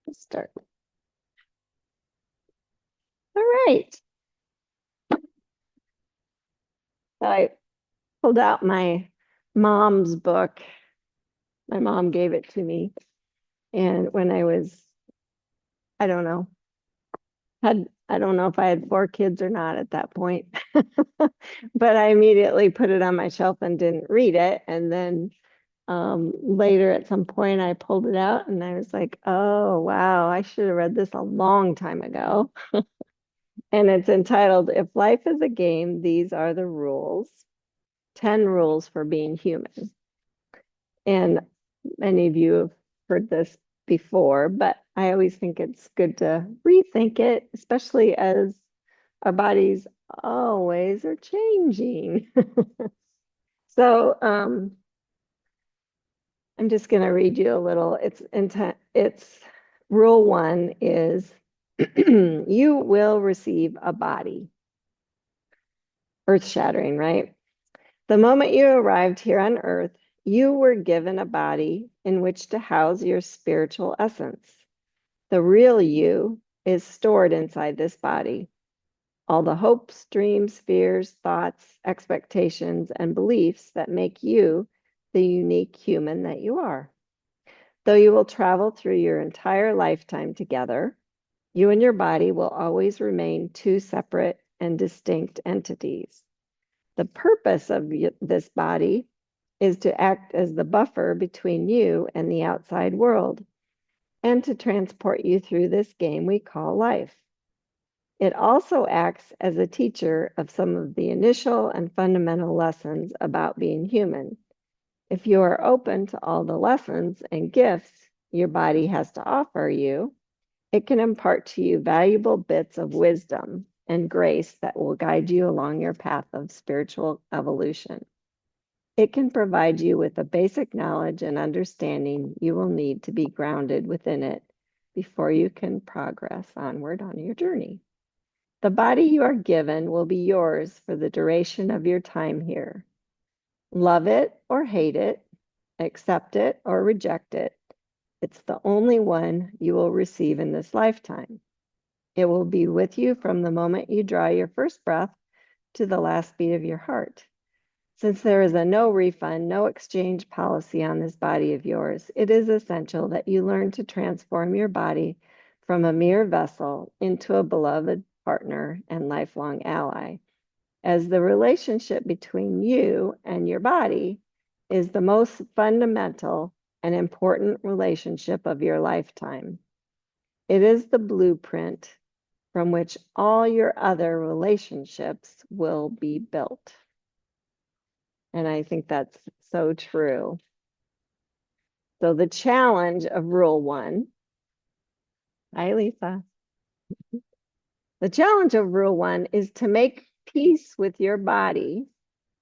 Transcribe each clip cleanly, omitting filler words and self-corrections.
Let's start. All right. So I pulled out my mom's book. My mom gave it to me. And when I was, I don't know, I don't know if I had four kids or not at that point, but I immediately put it on my shelf and didn't read it. And then later at some point, I pulled it out and I was like, oh, wow, I should have read this a long time ago. And it's entitled, If Life is a Game, These Are the Rules. 10 Rules for Being Human. And many of you have heard this before, but I always think it's good to rethink it, especially as our bodies always are changing. So I'm just going to read you a little. It's intent. It's rule one is you will receive a body. Earth shattering, right? The moment you arrived here on earth, you were given a body in which to house your spiritual essence. The real you is stored inside this body. All the hopes, dreams, fears, thoughts, expectations, and beliefs that make you the unique human that you are. Though you will travel through your entire lifetime together, you and your body will always remain two separate and distinct entities. The purpose of this body is to act as the buffer between you and the outside world and to transport you through this game we call life. It also acts as a teacher of some of the initial and fundamental lessons about being human. If you are open to all the lessons and gifts your body has to offer you, it can impart to you valuable bits of wisdom and grace that will guide you along your path of spiritual evolution. It can provide you with the basic knowledge and understanding you will need to be grounded within it before you can progress onward on your journey. The body you are given will be yours for the duration of your time here. Love it or hate it, accept it or reject it. It's the only one you will receive in this lifetime. It will be with you from the moment you draw your first breath to the last beat of your heart. Since there is a no refund, no exchange policy on this body of yours, it is essential that you learn to transform your body from a mere vessel into a beloved partner and lifelong ally, as the relationship between you and your body is the most fundamental and important relationship of your lifetime. It is the blueprint from which all your other relationships will be built. And I think that's so true. So the challenge of rule one, hi, Lisa. The challenge of rule one is to make peace with your body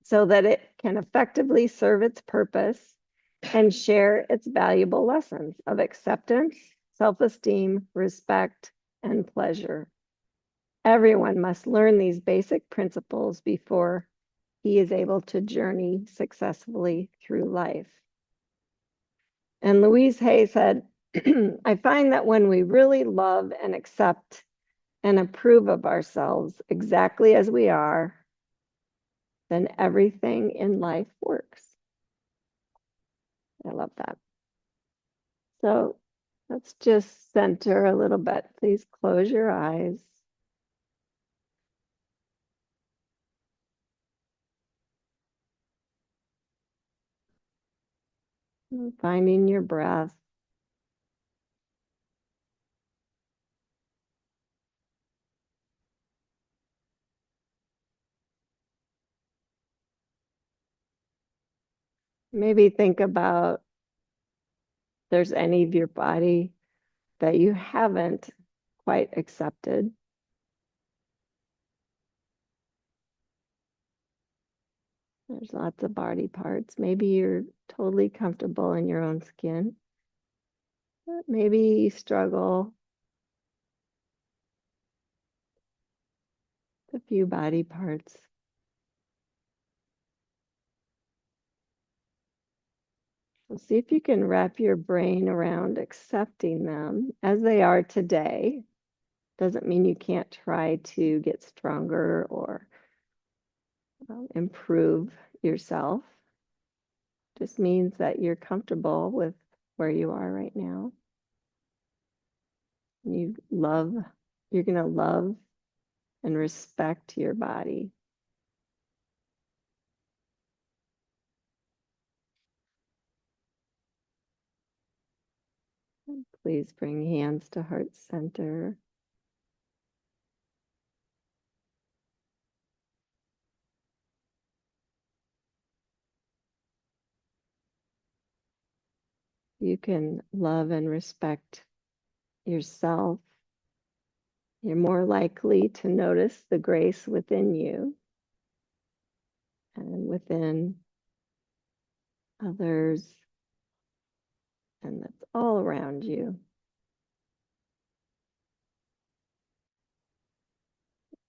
so that it can effectively serve its purpose and share its valuable lessons of acceptance, self-esteem, respect, and pleasure. Everyone must learn these basic principles before he is able to journey successfully through life. And Louise Hay said, I find that when we really love and accept and approve of ourselves exactly as we are, then everything in life works. I love that. So let's just center a little bit. Please close your eyes. Finding your breath. Maybe think about if there's any of your body that you haven't quite accepted. There's lots of body parts. Maybe you're totally comfortable in your own skin. But maybe you struggle with a few body parts. So see if you can wrap your brain around accepting them as they are today. Doesn't mean you can't try to get stronger or improve yourself. Just means that you're comfortable with where you are right now. You love, you're going to love and respect your body. Please bring hands to heart center. You can love and respect yourself. You're more likely to notice the grace within you and within others, and that's all around you.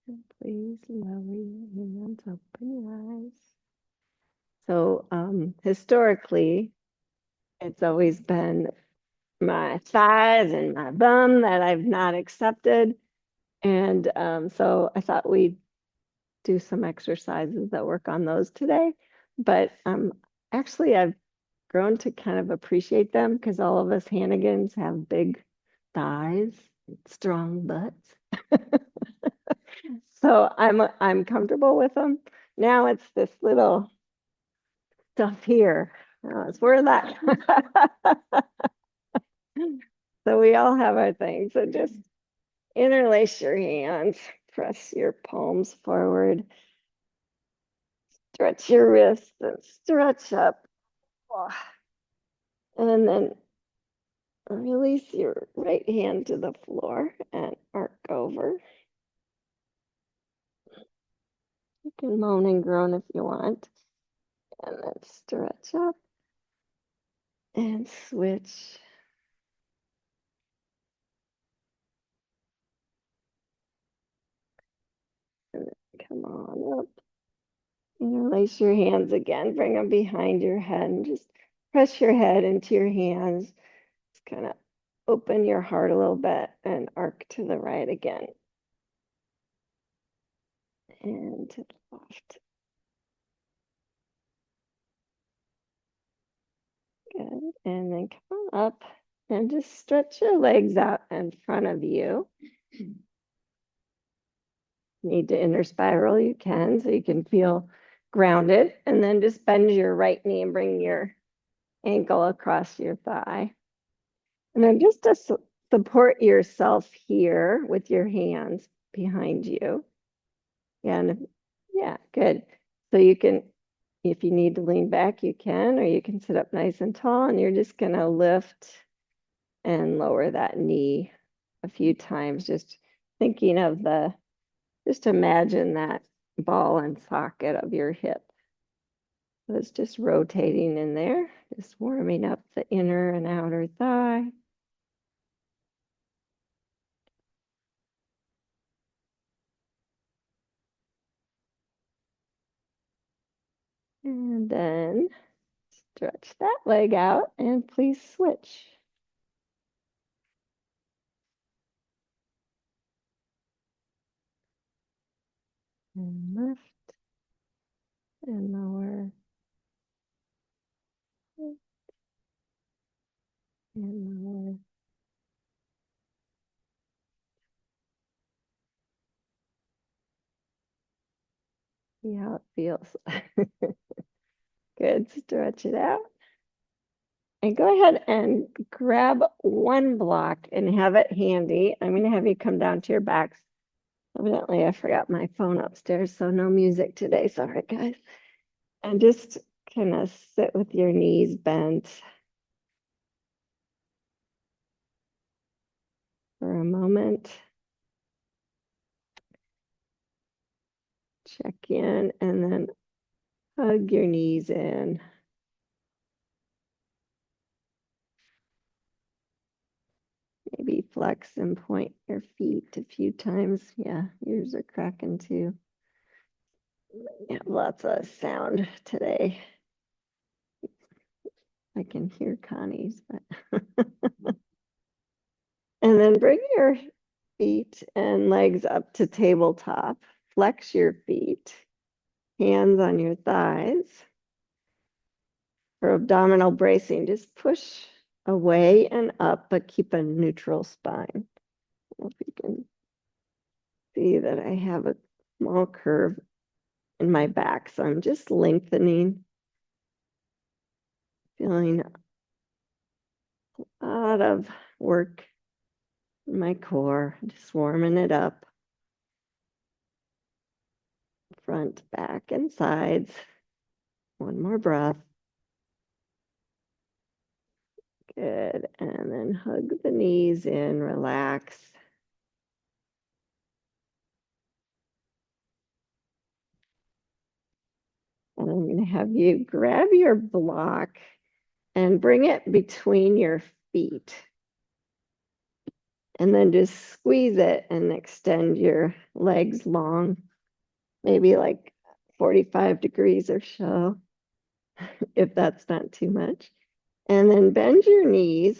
And please lower your hands, open your eyes. So historically, it's always been my thighs and my bum that I've not accepted. And so I thought we'd do some exercises that work on those today. But actually, I've grown to kind of appreciate them because all of us Hannigans have big thighs, strong butts. So I'm comfortable with them. Now it's this little stuff here. It's where that. So we all have our things. So just interlace your hands, press your palms forward, stretch your wrists and stretch up. And then release your right hand to the floor and arc over. You can moan and groan if you want. And then stretch up and switch. And then come on up. Interlace your hands again. Bring them behind your head and just press your head into your hands. Just kind of open your heart a little bit and arc to the right again. And to the left. Good. And then come up and just stretch your legs out in front of you. Need to inner spiral, you can, so you can feel grounded. And then just bend your right knee and bring your ankle across your thigh. And then just to support yourself here with your hands behind you. And yeah, good. So you can, if you need to lean back, you can, or you can sit up nice and tall, and you're just going to lift and lower that knee a few times, just thinking of just imagine that ball and socket of your hip. So it's just rotating in there, just warming up the inner and outer thigh. And then stretch that leg out and please switch. And lift and lower. And lower. See how it feels. Good. Stretch it out. And go ahead and grab one block and have it handy. I'm going to have you come down to your backs. Evidently, I forgot my phone upstairs, so no music today. Sorry, guys. And just kind of sit with your knees bent for a moment. Check in and then hug your knees in. Maybe flex and point your feet a few times. Yeah, yours are cracking too. Yeah, lots of sound today. I can hear Connie's, but and then bring your feet and legs up to tabletop. Flex your feet, hands on your thighs. For abdominal bracing, just push away and up, but keep a neutral spine. I don't know if you can see that I have a small curve in my back, so I'm just lengthening, feeling a lot of work in my core, just warming it up, front, back, and sides. One more breath. Good, and then hug the knees in, relax. And I'm going to have you grab your block and bring it between your feet. And then just squeeze it and extend your legs long, maybe like 45 degrees or so, if that's not too much. And then bend your knees.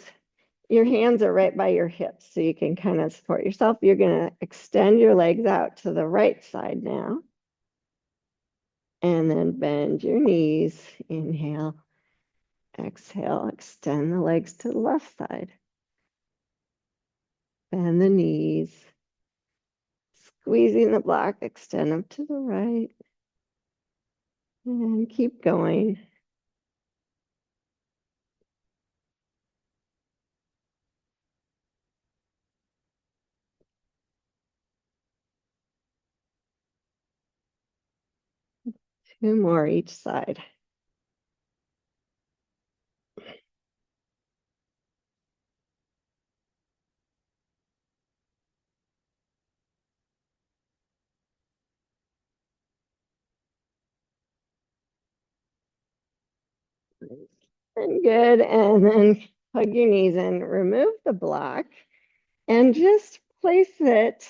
Your hands are right by your hips, so you can kind of support yourself. You're going to extend your legs out to the right side now. And then bend your knees. Inhale, exhale, extend the legs to the left side. Bend the knees. Squeezing the block, extend them to the right. And keep going. Two more each side. And good. And then hug your knees and remove the block and just place it.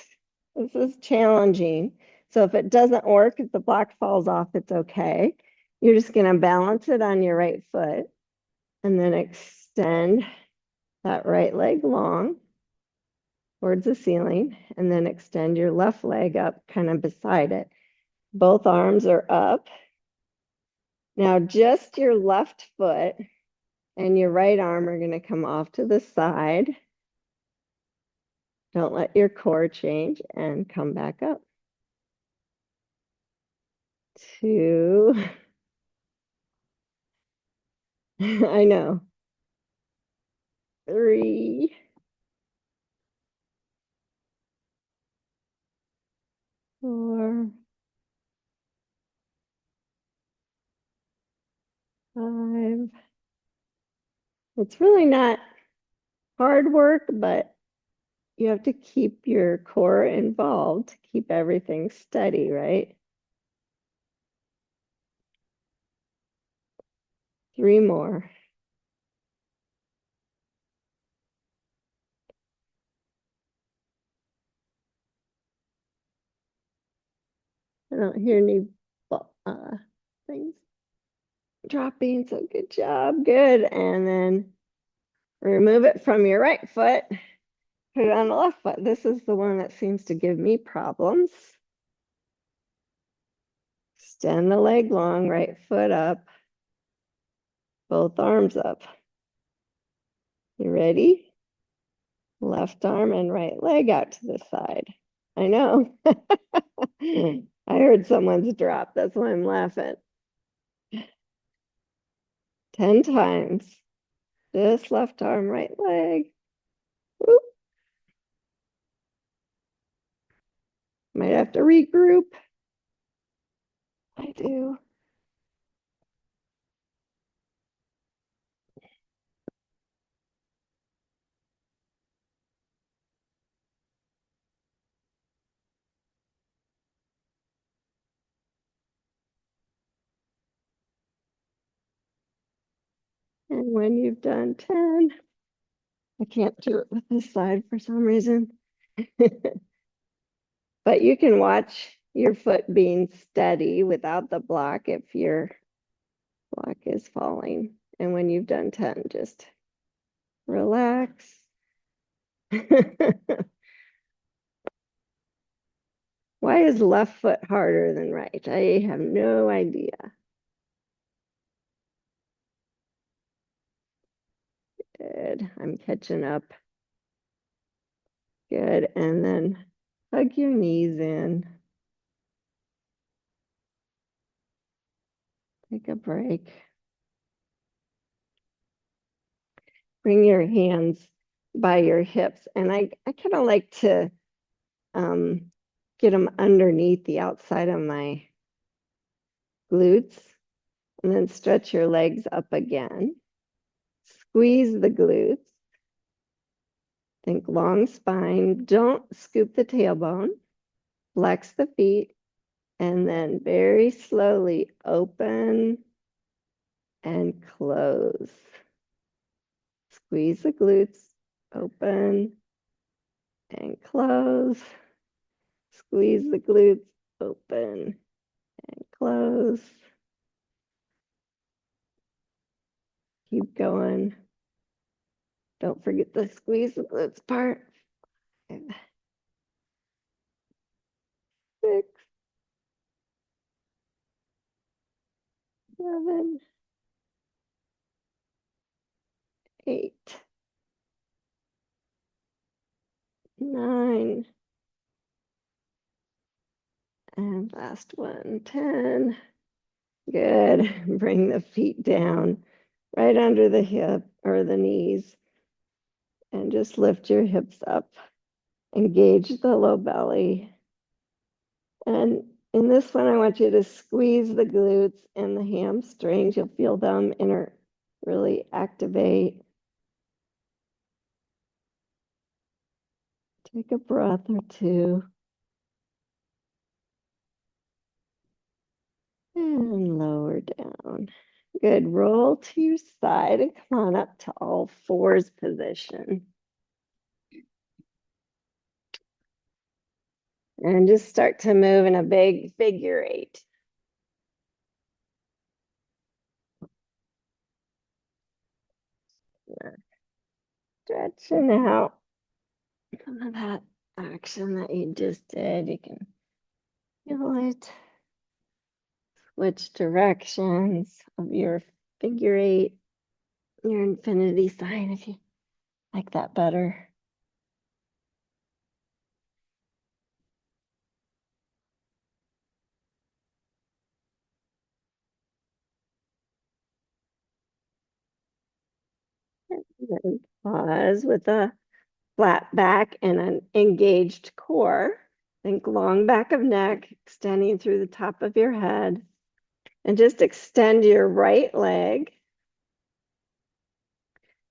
This is challenging. So if it doesn't work, if the block falls off, it's okay. You're just going to balance it on your right foot and then extend that right leg long towards the ceiling and then extend your left leg up kind of beside it. Both arms are up. Now just your left foot and your right arm are going to come off to the side. Don't let your core change and come back up. 2. I know. 3. 4. 5. It's really not hard work, but you have to keep your core involved to keep everything steady, right? 3 more. I don't hear any things dropping, so good job. Good. And then remove it from your right foot. Put it on the left foot. This is the one that seems to give me problems. Extend the leg long, right foot up, both arms up. You ready? Left arm and right leg out to the side. I know. I heard someone's drop. That's why I'm laughing. 10 times. Just left arm, right leg. Whoop. Might have to regroup. I do. And when you've done 10, I can't do it with this side for some reason. But you can watch your foot being steady without the block if your block is falling. And when you've done 10, just relax. Why is left foot harder than right? I have no idea. Good. I'm catching up. Good. And then hug your knees in. Take a break. Bring your hands by your hips. And I kind of like to get them underneath the outside of my glutes. And then stretch your legs up again. Squeeze the glutes. Think long spine. Don't scoop the tailbone. Flex the feet. And then very slowly open and close. Squeeze the glutes. Open and close. Squeeze the glutes. Open and close. Keep going. Don't forget the squeeze the glutes part. 5, 6, 7, 8, 9, and last one, 10. Good. Bring the feet down right under the hip or the knees and just lift your hips up. Engage the low belly. And in this one, I want you to squeeze the glutes and the hamstrings. You'll feel them really activate. Take a breath or two. And lower down. Good. Roll to your side and come on up to all fours position. And just start to move in a big figure 8. Stretching out some of that action that you just did. You can feel it. Switch directions of your figure 8, your infinity sign if you like that better. And then pause with a flat back and an engaged core. Think long back of neck, extending through the top of your head. And just extend your right leg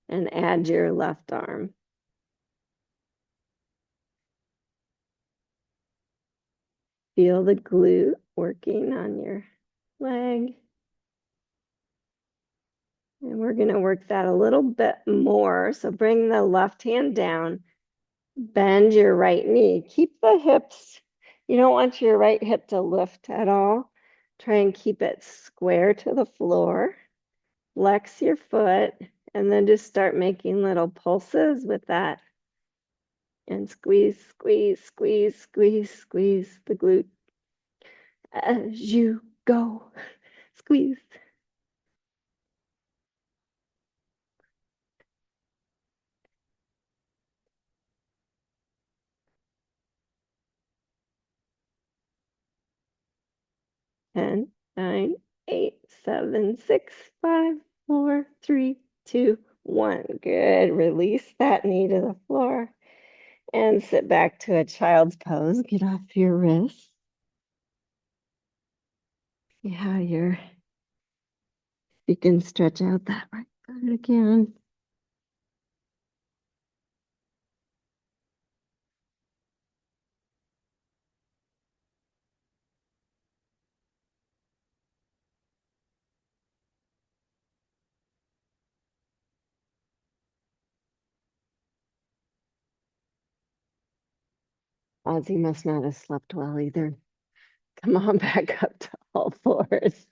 and add your left arm. Feel the glute working on your leg. And we're going to work that a little bit more. So bring the left hand down, bend your right knee. Keep the hips. You don't want your right hip to lift at all. Try and keep it square to the floor. Flex your foot and then just start making little pulses with that. And squeeze, squeeze, squeeze, squeeze, squeeze the glute as you go. Squeeze. And 9, 8, 7, 6, 5, 4, 3, 2, 1. Good. Release that knee to the floor and sit back to a child's pose. Get off your wrists. See how you can stretch out that right foot again. Ozzy must not have slept well either. Come on back up to all fours.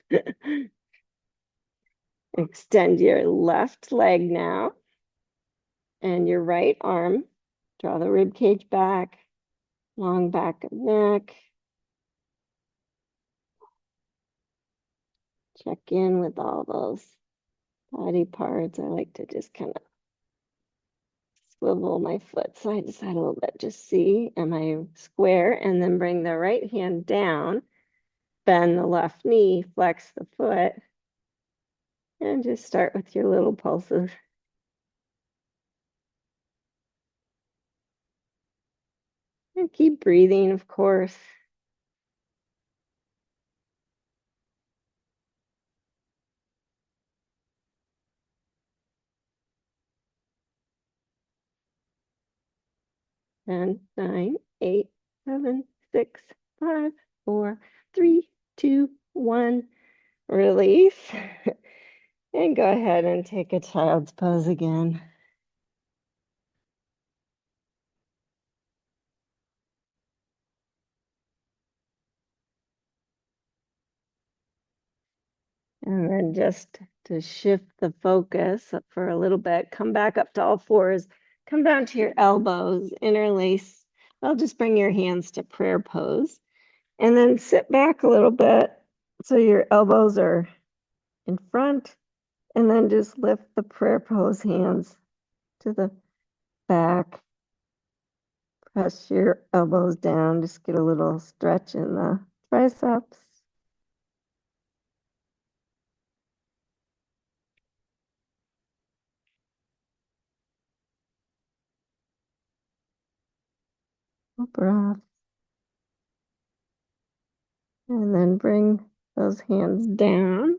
Extend your left leg now and your right arm. Draw the rib cage back, long back of neck. Check in with all those body parts. I like to just kind of swivel my foot side to side a little bit. Just see, am I square? And then bring the right hand down, bend the left knee, flex the foot, and just start with your little pulses. And keep breathing, of course. And 9, 8, 7, 6, 5, 4, 3, 2, 1. Release. And go ahead and take a child's pose again. And then just to shift the focus for a little bit, come back up to all fours, come down to your elbows, interlace. Well, just bring your hands to prayer pose and then sit back a little bit so your elbows are in front, and then just lift the prayer pose hands to the back. Press your elbows down, just get a little stretch in the triceps. Breath. And then bring those hands down,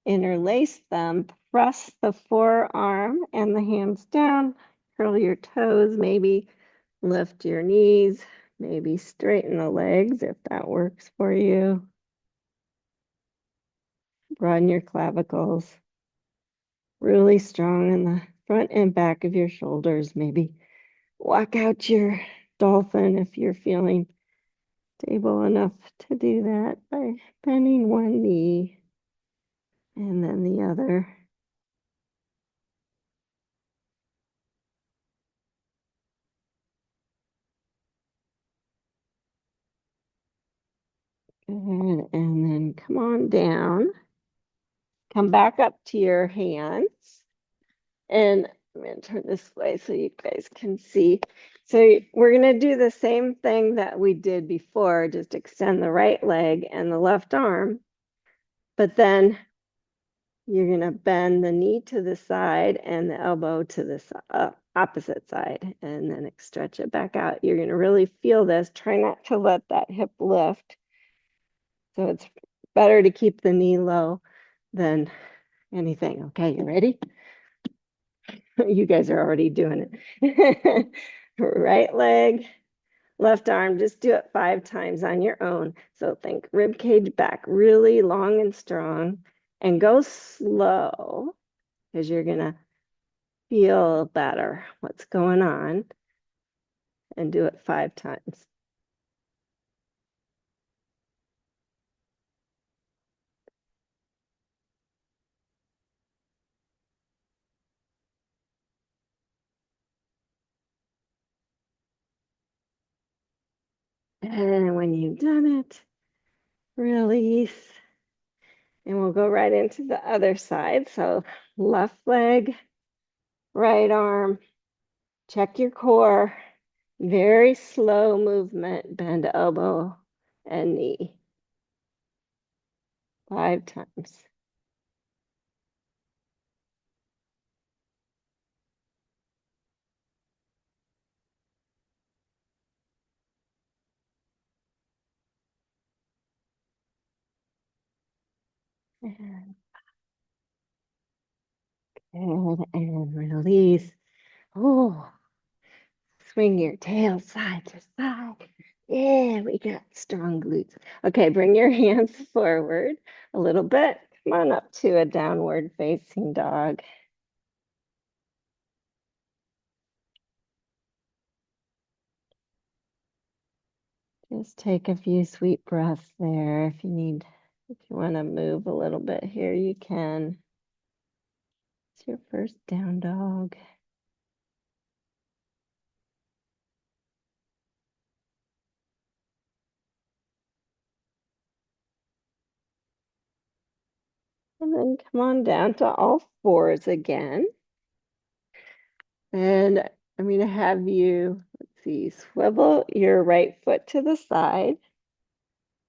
interlace them, press the forearm and the hands down, curl your toes, maybe lift your knees, maybe straighten the legs if that works for you. Broaden your clavicles, really strong in the front and back of your shoulders. Maybe walk out your dolphin if you're feeling stable enough to do that by bending one knee and then the other. Good. And then come on down. Come back up to your hands. And I'm going to turn this way so you guys can see. So we're going to do the same thing that we did before, just extend the right leg and the left arm. But then you're going to bend the knee to the side and the elbow to the opposite side, and then stretch it back out. You're going to really feel this. Try not to let that hip lift. So it's better to keep the knee low than anything. Okay, you ready? You guys are already doing it. Right leg, left arm, just do it 5 times on your own. So think rib cage back, really long and strong, and go slow because you're gonna feel better what's going on, and do it 5 times. And when you've done it, release. And we'll go right into the other side. So left leg, right arm, check your core. Very slow movement, bend elbow and knee. 5 times. And good, and release. Oh, swing your tail side to side. Yeah, we got strong glutes. Okay, bring your hands forward a little bit. Come on up to a downward facing dog. Just take a few sweet breaths there. If you want to move a little bit here, you can. It's your first down dog. And then come on down to all fours again. And I'm going to have you, let's see, swivel your right foot to the side.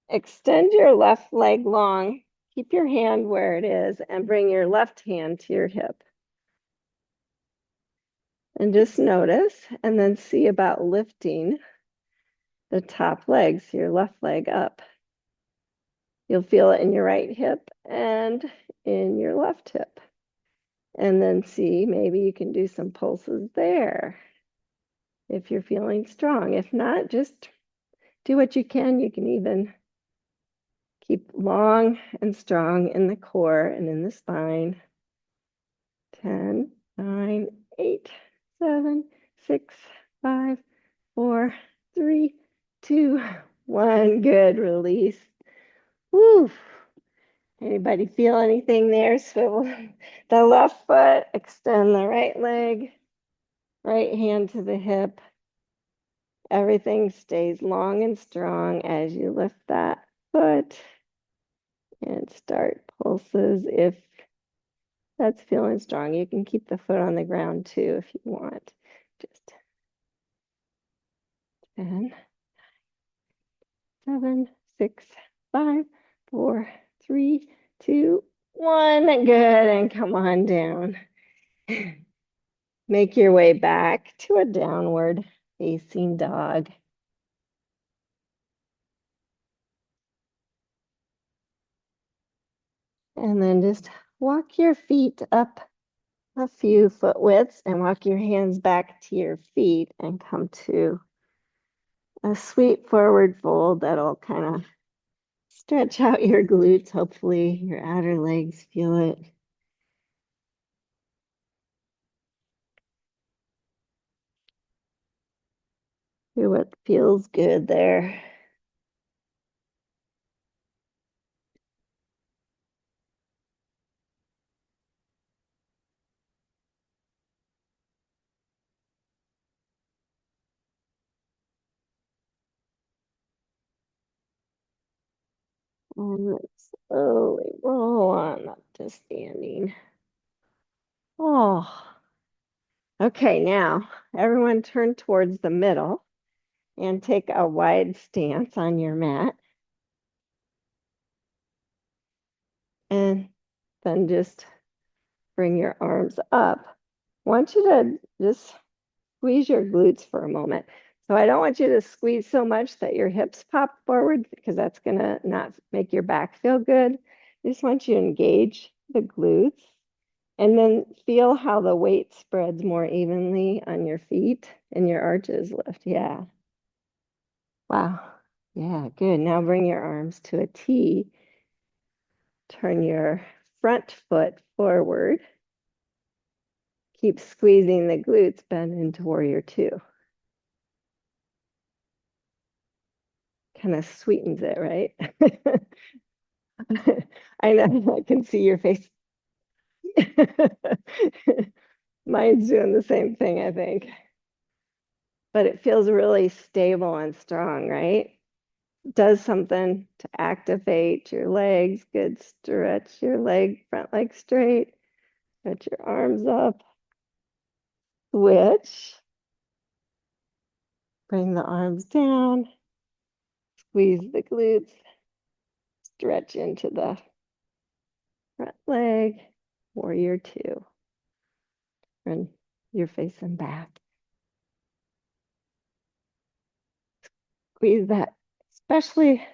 Extend your left leg long. Keep your hand where it is and bring your left hand to your hip. And just notice and then see about lifting the top legs, your left leg up. You'll feel it in your right hip and in your left hip. And then see, maybe you can do some pulses there if you're feeling strong. If not, just do what you can. You can even keep long and strong in the core and in the spine. 10, 9, 8, 7, 6, 5, 4, 3, 2, 1. Good. Release. Woo. Anybody feel anything there? Swivel the left foot, extend the right leg, right hand to the hip. Everything stays long and strong as you lift that foot and start pulses. If that's feeling strong, you can keep the foot on the ground too if you want. Just 10, 7, 6, 5, 4, 3, 2, 1. Good. And come on down. Make your way back to a downward facing dog. And then just walk your feet up a few foot widths and walk your hands back to your feet and come to a sweet forward fold that'll kind of stretch out your glutes. Hopefully your outer legs feel it. Do what feels good there. And then slowly roll on up to standing. Oh, okay. Now everyone turn towards the middle and take a wide stance on your mat. And then just bring your arms up. I want you to just squeeze your glutes for a moment. So I don't want you to squeeze so much that your hips pop forward because that's going to not make your back feel good. I just want you to engage the glutes and then feel how the weight spreads more evenly on your feet and your arches lift. Yeah. Wow. Yeah, good. Now bring your arms to a T. Turn your front foot forward. Keep squeezing the glutes, bend into warrior two. Kind of sweetens it, right? I know, I can see your face. Mine's doing the same thing, I think. But it feels really stable and strong, right? Does something to activate your legs. Good. Stretch your leg, front leg straight. Stretch your arms up. Switch. Bring the arms down. Squeeze the glutes. Stretch into the front leg. Warrior two. And you're facing back. Squeeze that, especially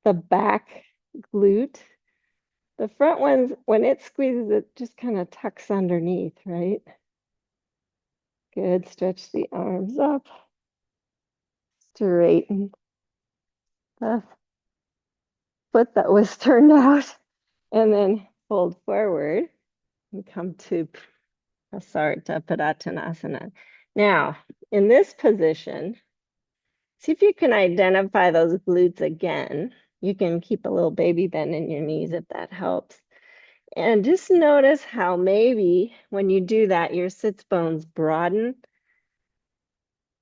the back glute. The front ones, when it squeezes, it just kind of tucks underneath, right? Good. Stretch the arms up. Straighten the foot that was turned out. And then fold forward and come to Prasarita Padottanasana. Now, in this position, see if you can identify those glutes again. You can keep a little baby bend in your knees if that helps. And just notice how maybe when you do that, your sits bones broaden.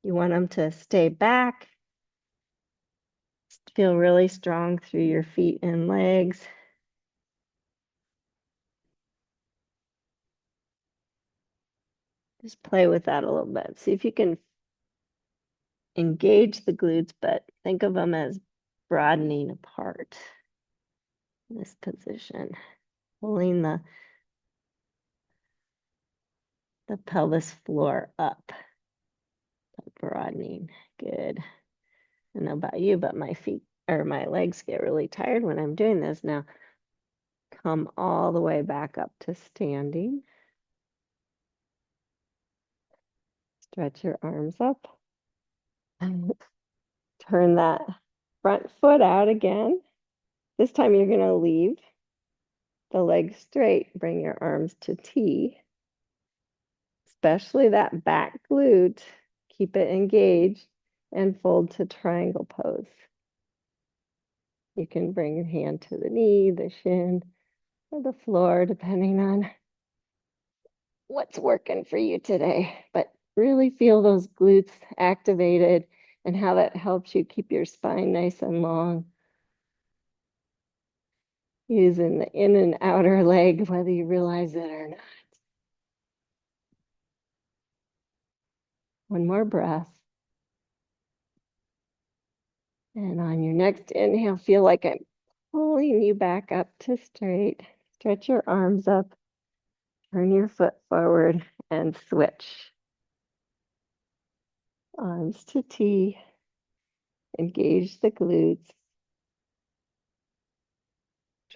You want them to stay back, feel really strong through your feet and legs. Just play with that a little bit. See if you can engage the glutes, but think of them as broadening apart in this position, pulling the pelvis floor up, broadening. Good. I don't know about you, but my feet or my legs get really tired when I'm doing this. Now, come all the way back up to standing. Stretch your arms up. Turn that front foot out again. This time you're going to leave the legs straight. Bring your arms to T, especially that back glute. Keep it engaged and fold to triangle pose. You can bring your hand to the knee, the shin, or the floor, depending on what's working for you today. But really feel those glutes activated and how that helps you keep your spine nice and long. Using the in and outer leg, whether you realize it or not. One more breath. And on your next inhale, feel like I'm pulling you back up to straight. Stretch your arms up, turn your foot forward, and switch. Arms to T. Engage the glutes.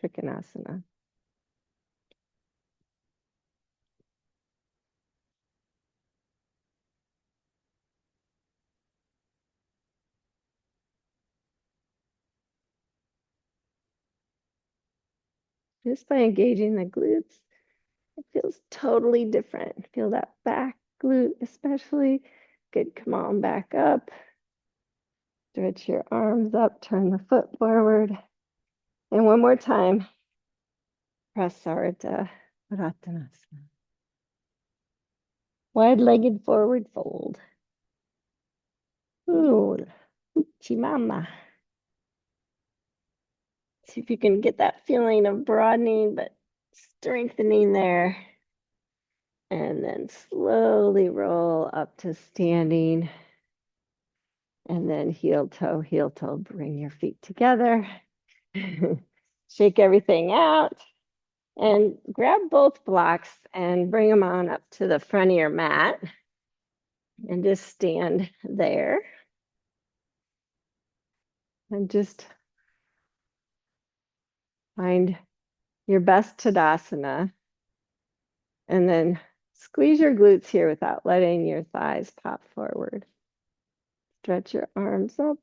Trikonasana. Just by engaging the glutes, it feels totally different. Feel that back glute especially. Good, come on back up. Stretch your arms up, turn the foot forward. And one more time, press ardha, Uttanasana. Wide-legged forward fold. Ooh, chimama. See if you can get that feeling of broadening, but strengthening there. And then slowly roll up to standing. And then heel toe, bring your feet together. Shake everything out. And grab both blocks and bring them on up to the front of your mat. And just stand there. And just find your best Tadasana. And then squeeze your glutes here without letting your thighs pop forward. Stretch your arms up.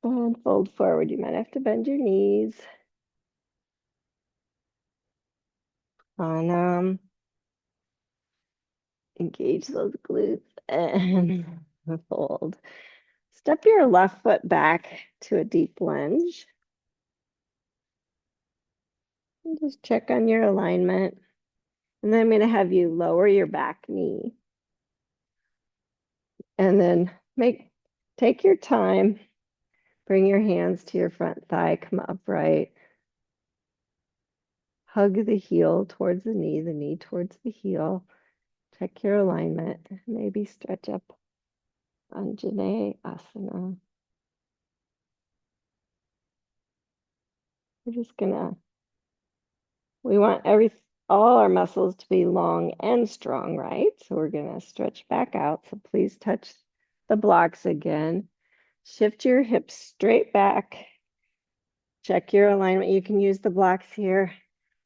And fold forward. You might have to bend your knees. On engage those glutes and fold. Step your left foot back to a deep lunge. And just check on your alignment. And then I'm going to have you lower your back knee. And then take your time. Bring your hands to your front thigh, come upright. Hug the heel towards the knee towards the heel. Check your alignment. Maybe stretch up Anjane Asana. We're just we want all our muscles to be long and strong, right? So we're gonna stretch back out. So please touch the blocks again. Shift your hips straight back. Check your alignment. You can use the blocks here.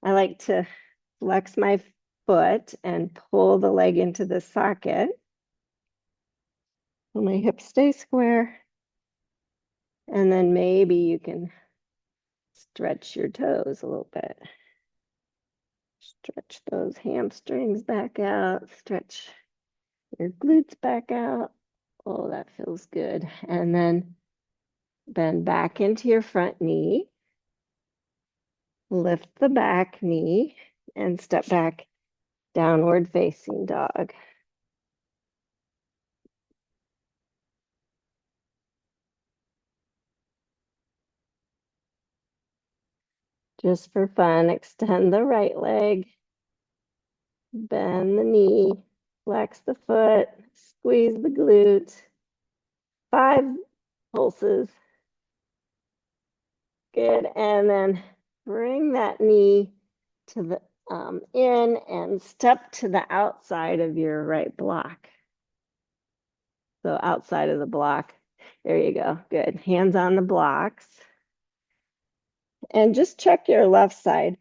I like to flex my foot and pull the leg into the socket. So my hips stay square. And then maybe you can stretch your toes a little bit. Stretch those hamstrings back out. Stretch your glutes back out. Oh, that feels good. And then bend back into your front knee. Lift the back knee and step back, downward facing dog. Just for fun, extend the right leg, bend the knee, flex the foot, squeeze the glute. 5 pulses. Good. And then bring that knee to the in and step to the outside of your right block. So outside of the block. There you go. Good. Hands on the blocks. And just check your left side.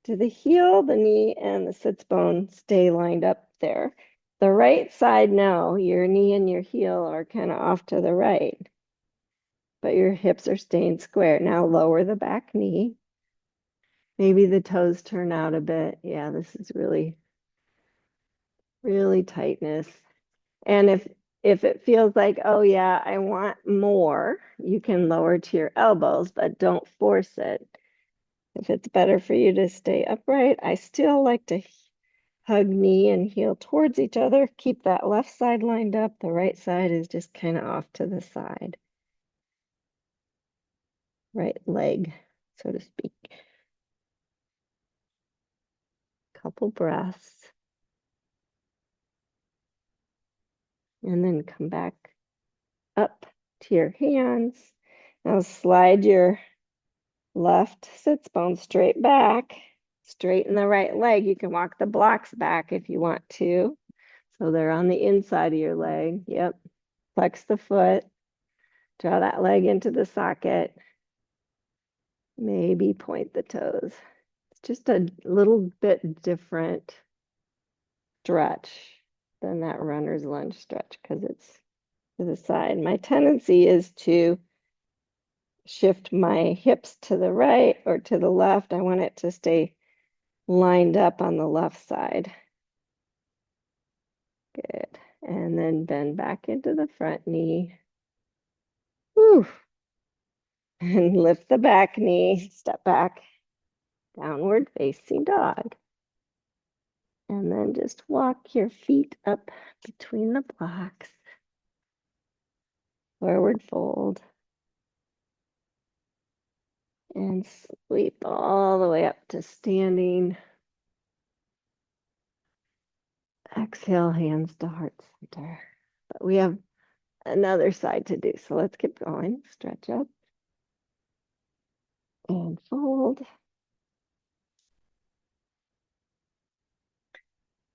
Do the heel, the knee, and the sits bone stay lined up there? The right side, no. Your knee and your heel are kind of off to the right, but your hips are staying square. Now lower the back knee. Maybe the toes turn out a bit. Yeah, this is really, really tightness. And if it feels like, oh yeah, I want more, you can lower to your elbows, but don't force it. If it's better for you to stay upright, I still like to hug knee and heel towards each other. Keep that left side lined up. The right side is just kind of off to the side. Right leg, so to speak. Couple breaths. And then come back up to your hands. Now slide your left sits bone straight back. Straighten the right leg. You can walk the blocks back if you want to. So they're on the inside of your leg. Yep. Flex the foot. Draw that leg into the socket. Maybe point the toes. It's just a little bit different stretch than that runner's lunge stretch because it's to the side. My tendency is to shift my hips to the right or to the left. I want it to stay lined up on the left side. Good. And then bend back into the front knee. Whew. And lift the back knee, step back, downward facing dog. And then just walk your feet up between the blocks. Forward fold. And sweep all the way up to standing. Exhale, hands to heart center. But we have another side to do, so let's keep going. Stretch up and fold.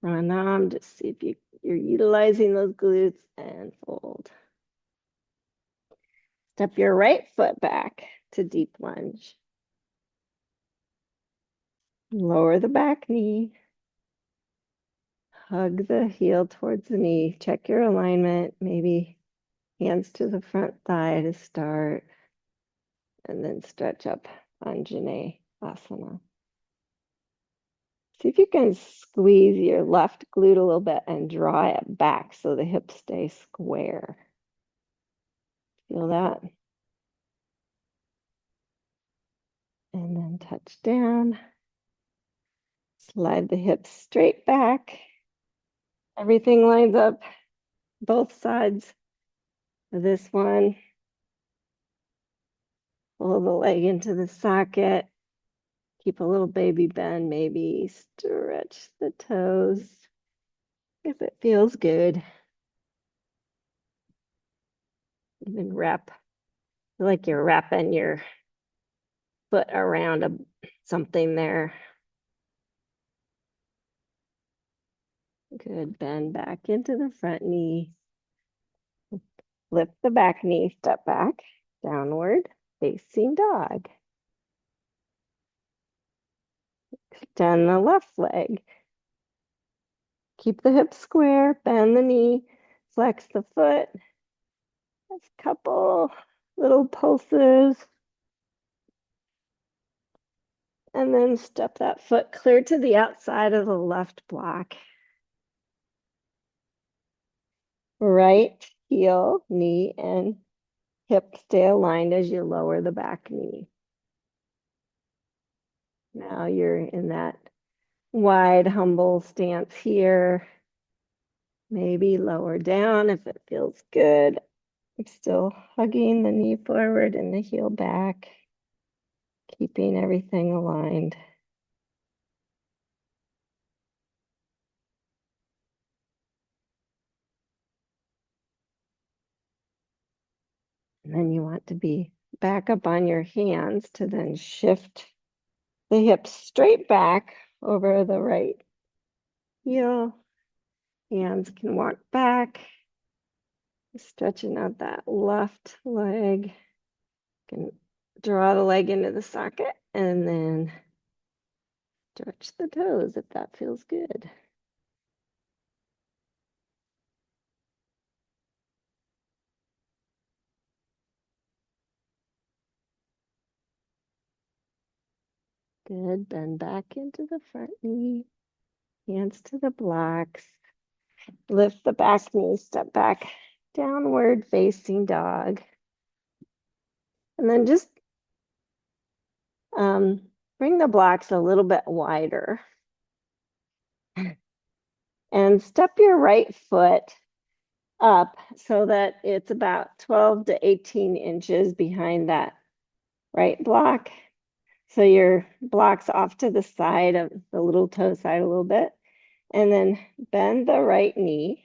Pranam, just see if you're utilizing those glutes and fold. Step your right foot back to deep lunge. Lower the back knee. Hug the heel towards the knee. Check your alignment. Maybe hands to the front thigh to start. And then stretch up Anjane Asana. See if you can squeeze your left glute a little bit and draw it back so the hips stay square. Feel that? And then touch down. Slide the hips straight back. Everything lines up, both sides of this one. Pull the leg into the socket. Keep a little baby bend, maybe stretch the toes if it feels good. Even wrap, like you're wrapping your foot around something there. Good, bend back into the front knee. Lift the back knee, step back, downward, facing dog. Extend the left leg. Keep the hips square, bend the knee, flex the foot. Just a couple little pulses. And then step that foot clear to the outside of the left block. Right heel, knee, and hip stay aligned as you lower the back knee. Now you're in that wide, humble stance here. Maybe lower down if it feels good. I'm still hugging the knee forward and the heel back, keeping everything aligned. And then you want to be back up on your hands to then shift the hips straight back over the right heel. Hands can walk back, stretching out that left leg. Can draw the leg into the socket and then stretch the toes if that feels good. Good. Bend back into the front knee. Hands to the blocks. Lift the back knee, step back, downward facing dog. And then just bring the blocks a little bit wider. And step your right foot up so that it's about 12 to 18 inches behind that right block. So your block's off to the side of the little toe side a little bit. And then bend the right knee,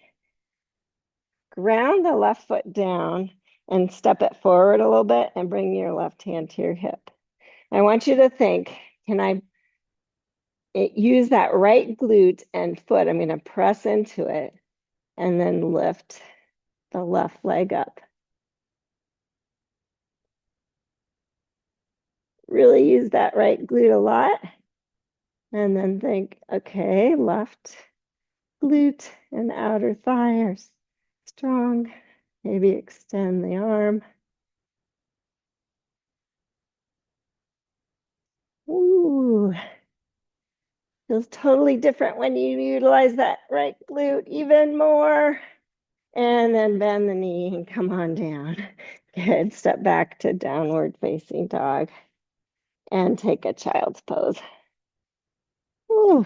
ground the left foot down, and step it forward a little bit and bring your left hand to your hip. I want you to think, can I use that right glute and foot? I'm going to press into it and then lift the left leg up. Really use that right glute a lot. And then think, okay, left glute and outer thigh are strong. Maybe extend the arm. Ooh, feels totally different when you utilize that right glute even more. And then bend the knee and come on down. Good. Step back to downward facing dog and take a child's pose. Ooh.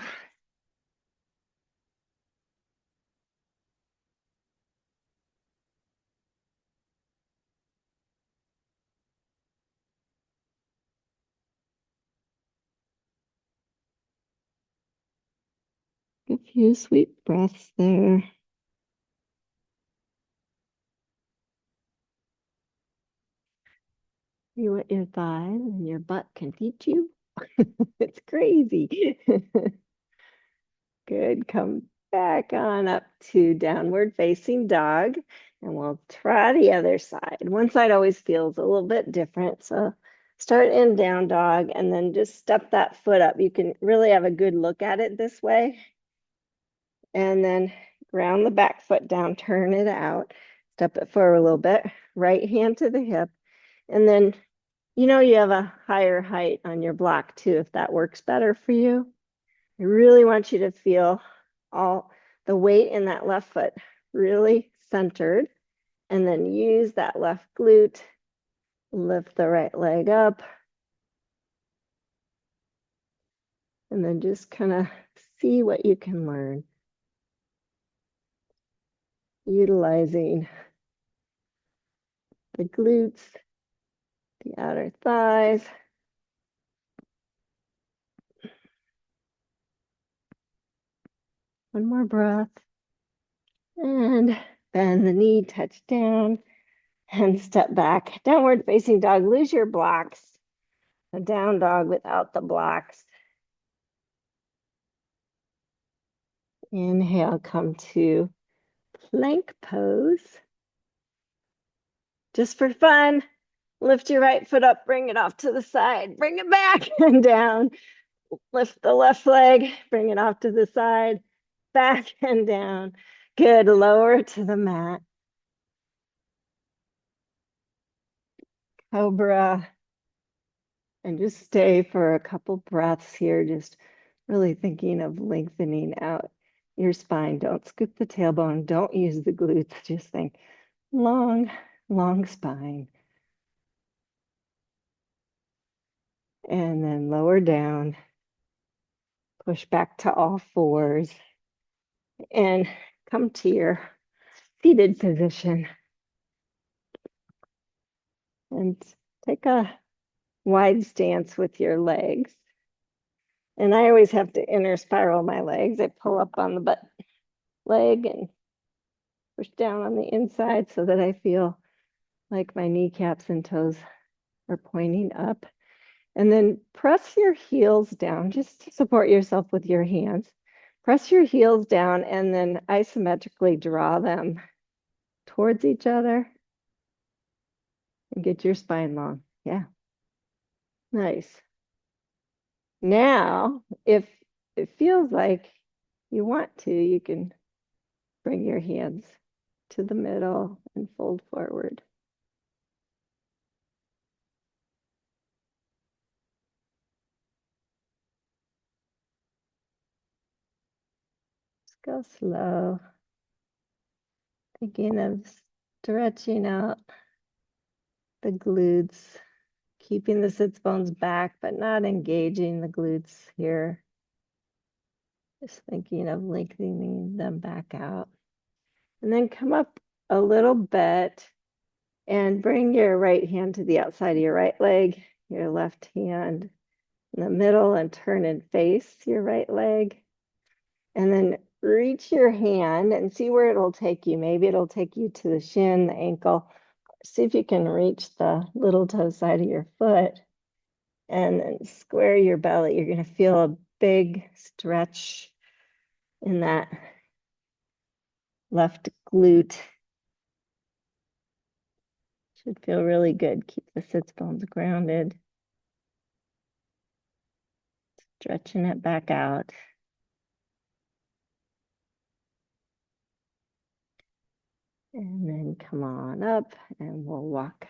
A few sweet breaths there. See what your thighs and your butt can teach you. It's crazy. Good. Come back on up to downward facing dog. And we'll try the other side. One side always feels a little bit different. So start in down dog and then just step that foot up. You can really have a good look at it this way. And then ground the back foot down, turn it out, step it forward a little bit, right hand to the hip. And then, you know, you have a higher height on your block too, if that works better for you. I really want you to feel all the weight in that left foot really centered. And then use that left glute, lift the right leg up. And then just kind of see what you can learn. Utilizing the glutes, the outer thighs. One more breath. And bend the knee, touch down, and step back. Downward facing dog, lose your blocks. A down dog without the blocks. Inhale, come to plank pose. Just for fun, lift your right foot up, bring it off to the side, bring it back and down. Lift the left leg, bring it off to the side, back and down. Good, lower to the mat. Cobra. And just stay for a couple breaths here, just really thinking of lengthening out your spine. Don't scoop the tailbone. Don't use the glutes. Just think long, long spine. And then lower down Push back to all fours and come to your seated position. And take a wide stance with your legs. And I always have to inner spiral my legs. I pull up on the butt leg and push down on the inside so that I feel like my kneecaps and toes are pointing up. And then press your heels down just to support yourself with your hands. Press your heels down and then isometrically draw them towards each other and get your spine long. Yeah. Nice. Now, if it feels like you want to, you can bring your hands to the middle and fold forward. Just go slow. Thinking of stretching out the glutes, keeping the sits bones back, but not engaging the glutes here. Just thinking of lengthening them back out. And then come up a little bit and bring your right hand to the outside of your right leg, your left hand in the middle, and turn and face your right leg. And then reach your hand and see where it'll take you. Maybe it'll take you to the shin, the ankle. See if you can reach the little toe side of your foot and then square your belly. You're going to feel a big stretch in that left glute. Should feel really good. Keep the sits bones grounded. Stretching it back out. And then come on up and we'll walk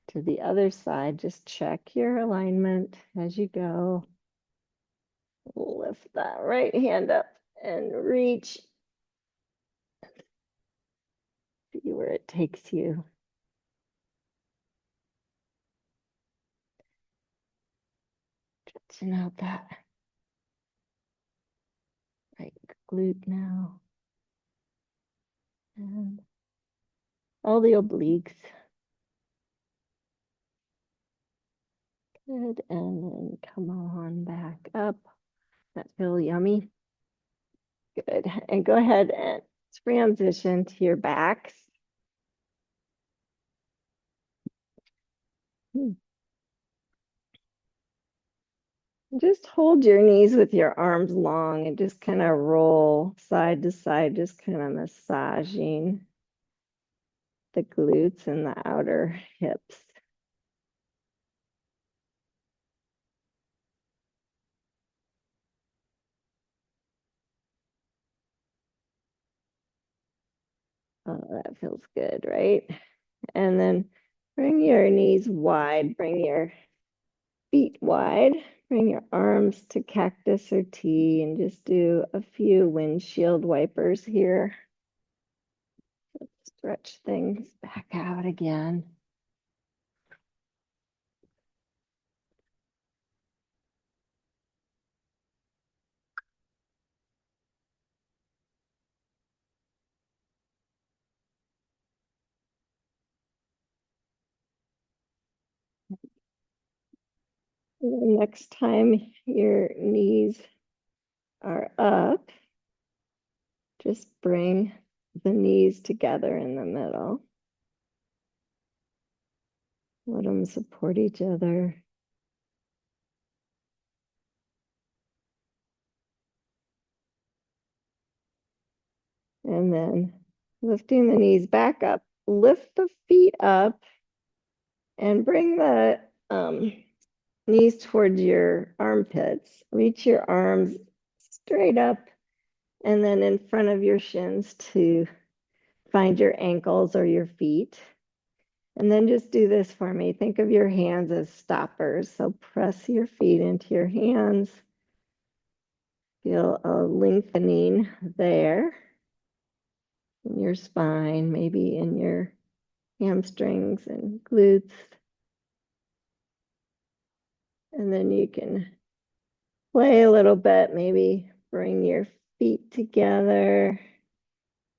to the other side. Just check your alignment as you go. Lift that right hand up and reach. See where it takes you. Stretching out that right glute now. And all the obliques. Good. And then come on back up. That feels yummy. Good. And go ahead and transition to your backs. Just hold your knees with your arms long and just kind of roll side to side, just kind of massaging the glutes and the outer hips. Oh, that feels good, right? And then bring your knees wide, bring your feet wide, bring your arms to cactus or T, and just do a few windshield wipers here. Stretch things back out again. Next time your knees are up, just bring the knees together in the middle. Let them support each other. And then lifting the knees back up, lift the feet up and bring the knees towards your armpits. Reach your arms straight up and then in front of your shins to find your ankles or your feet. And then just do this for me. Think of your hands as stoppers. So press your feet into your hands. Feel a lengthening there in your spine, maybe in your hamstrings and glutes. And then you can Play a little bit, maybe bring your feet together,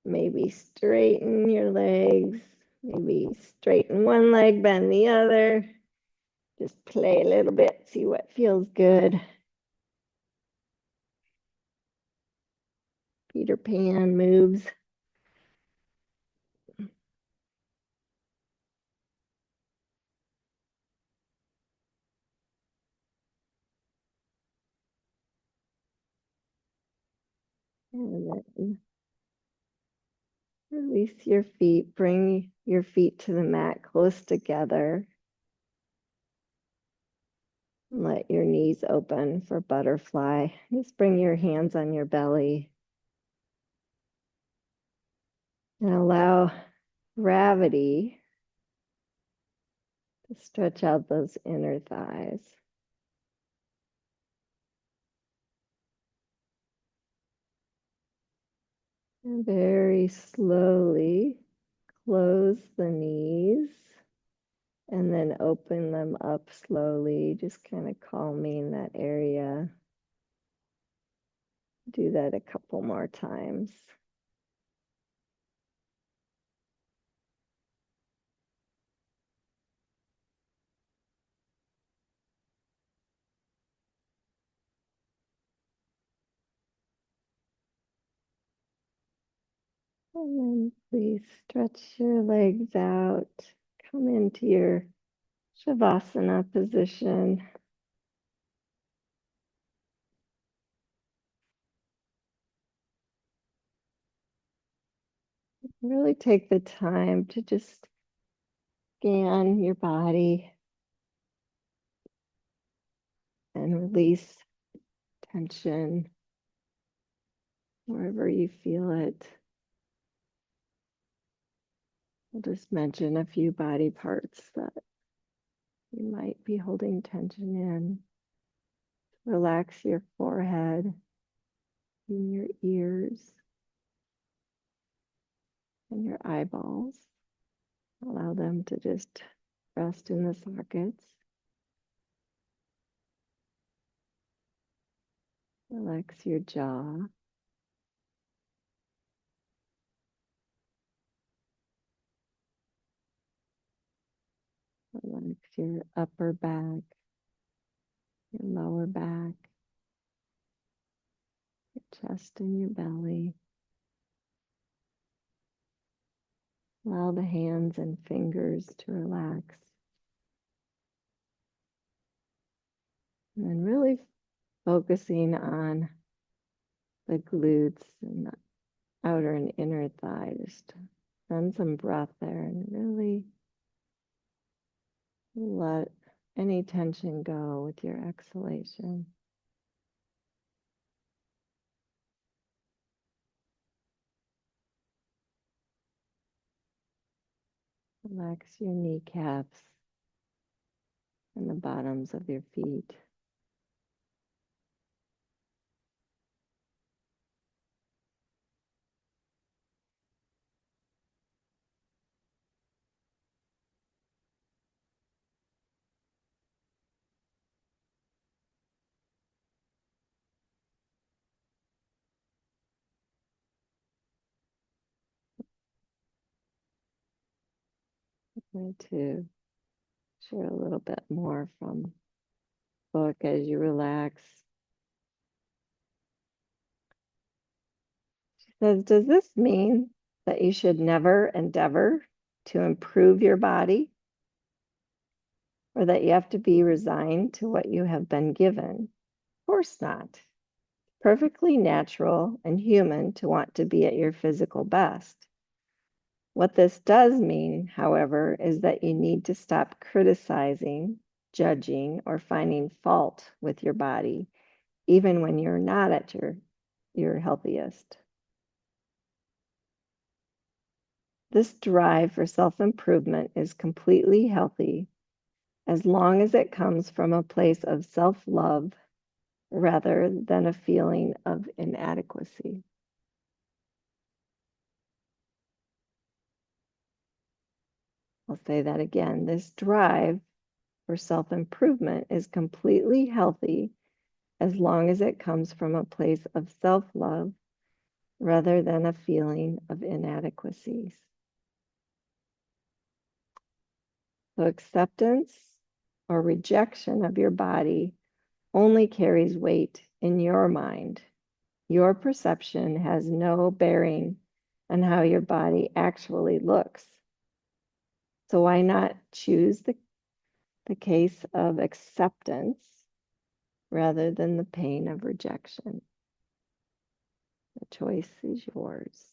maybe straighten your legs, maybe straighten one leg, bend the other. Just play a little bit, see what feels good. Peter Pan moves. And then release your feet. Bring your feet to the mat close together. Let your knees open for butterfly. Just bring your hands on your belly and allow gravity to stretch out those inner thighs. And very slowly close the knees and then open them up slowly, just kind of calming that area. Do that a couple more times. And then please stretch your legs out. Come into your Shavasana position. Really take the time to just scan your body and release tension wherever you feel it. I'll just mention a few body parts that you might be holding tension in. Relax your forehead and your ears and your eyeballs. Allow them to just rest in the sockets. Relax your jaw. Relax your upper back, your lower back, your chest and your belly. Allow the hands and fingers to relax. And then really focusing on the glutes and the outer and inner thigh. Just send some breath there and really let any tension go with your exhalation. Relax your kneecaps and the bottoms of your feet. I'm going to share a little bit more from the book as you relax. She says, does this mean that you should never endeavor to improve your body, or that you have to be resigned to what you have been given? Of course not. Perfectly natural and human to want to be at your physical best. What this does mean, however, is that you need to stop criticizing, judging, or finding fault with your body, even when you're not at your healthiest. This drive for self-improvement is completely healthy as long as it comes from a place of self-love rather than a feeling of inadequacy. I'll say that again. This drive for self-improvement is completely healthy as long as it comes from a place of self-love rather than a feeling of inadequacies. So acceptance or rejection of your body only carries weight in your mind. Your perception has no bearing on how your body actually looks. So why not choose the case of acceptance rather than the pain of rejection? The choice is yours.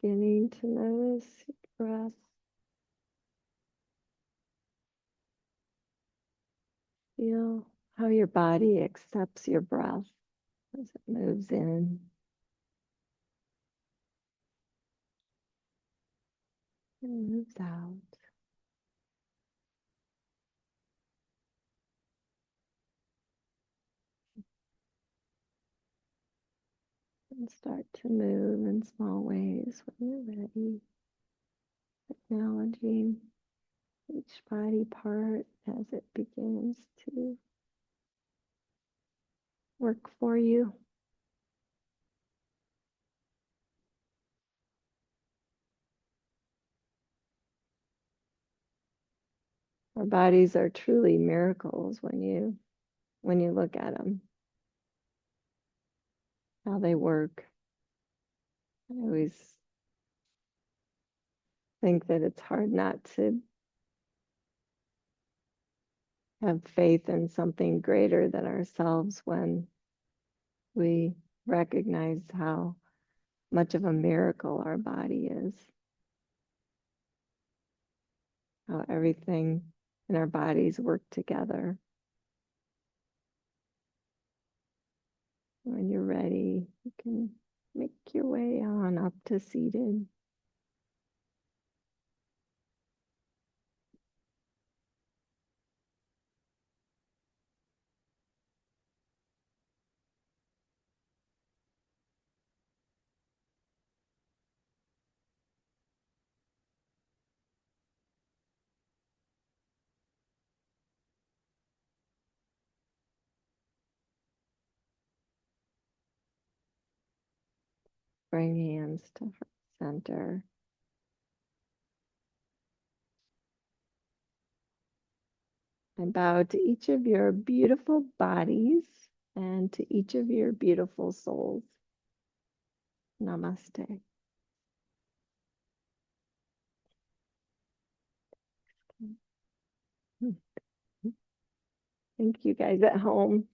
Beginning to notice your breath. Feel how your body accepts your breath as it moves in and moves out. And start to move in small ways when you're ready, acknowledging each body part as it begins to work for you. Our bodies are truly miracles when you look at them, how they work. I always think that it's hard not to have faith in something greater than ourselves when we recognize how much of a miracle our body is. how everything in our bodies work together. When you're ready, you can make your way on up to seated. Bring hands to center. And bow to each of your beautiful bodies and to each of your beautiful souls. Namaste. Thank you guys at home.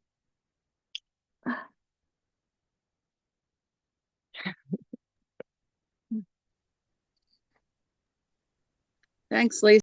Thanks, Lisa.